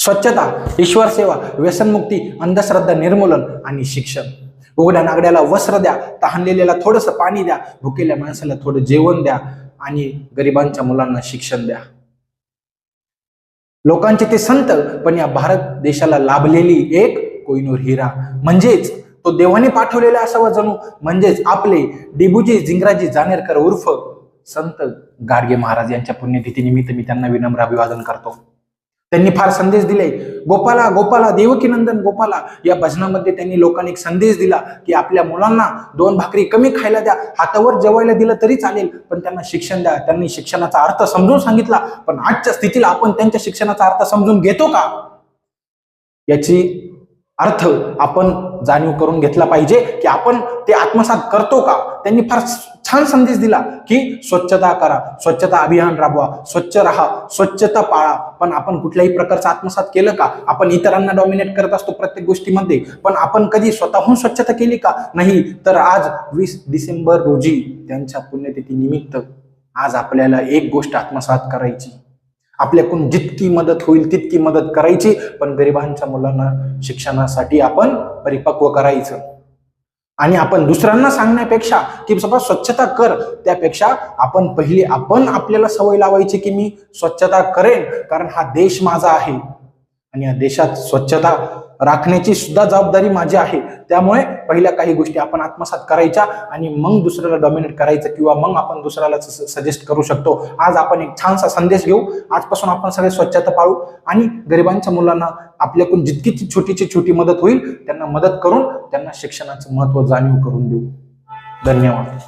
स्वच्छता, ईश्वर सेवा, व्यसनमुक्ती, अंधश्रद्धा निर्मूलन आणि शिक्षण. उघड्या नागड्याला वस्त्र द्या, तहानलेल्याला थोडंसं पाणी द्या, भुकेल्या माणसाला थोडं जेवण द्या आणि गरिबांच्या मुलांना शिक्षण द्या. लोकांचे ते संत, पण या भारत देशाला लाभलेली एक कोहिनूर हिरा म्हणजेच तो देवाने पाठवलेला असावा जणू, म्हणजेच आपले डेबूजी जिंगराजी जानेरकर उर्फ संत गाडगे महाराज यांच्या पुण्यतिथीनिमित्त मी त्यांना विनम्र अभिवादन करतो. त्यांनी फार संदेश दिले. गोपाला गोपाला देवकी नंदन गोपाला या भजनामध्ये त्यांनी लोकांना एक संदेश दिला की आपल्या मुलांना 2 भाकरी कमी खायला द्या, हातावर जेवायला दिलं तरी चालेल, पण त्यांना शिक्षण द्या. त्यांनी शिक्षणाचा अर्थ समजून सांगितला. पण आजच्या स्थितीला आपण त्यांच्या शिक्षणाचा अर्थ समजून घेतो का, याची अर्थ आपण जाणीव करून घेतला पाहिजे की आपण ते आत्मसात करतो का. त्यांनी फार छान संदेश दिला की स्वच्छता करा, स्वच्छता अभियान राबवा, स्वच्छ राहा, स्वच्छता पाळा. पण आपण कुठल्याही प्रकारचं आत्मसात केलं का. आपण इतरांना डॉमिनेट करत असतो प्रत्येक गोष्टीमध्ये, पण आपण कधी स्वतःहून स्वच्छता केली का. नाही. तर आज 20 डिसेंबर रोजी त्यांच्या पुण्यतिथी निमित्त आज आपल्याला एक गोष्ट आत्मसात करायची. आपल्याकडून जितकी मदत होईल तितकी मदत करायची, पण गरिबांच्या मुलांना शिक्षणासाठी आपण परिपक्व करायचं. आणि आपण दुसऱ्यांना सांगण्यापेक्षा की बाबा स्वच्छता कर, त्यापेक्षा आपण पहिली आपल्याला सवय लावायची की मी स्वच्छता करेन, कारण हा देश माझा आहे आणि या देशात स्वच्छता राखण्याची सुद्धा जबाबदारी माझी आहे. त्यामुळे पहिल्या काही गोष्टी आपण आत्मसात करायच्या आणि मग दुसऱ्याला डॉमिनेट करायचं किंवा मग आपण दुसऱ्याला सजेस्ट करू शकतो. आज आपण एक छानसा संदेश घेऊ. आजपासून आपण सगळे स्वच्छता पाळू आणि गरिबांच्या मुलांना आपल्याकडून जितकी छोटी मदत होईल त्यांना मदत करून त्यांना शिक्षणाचं महत्त्व जाणीव करून देऊ. धन्यवाद.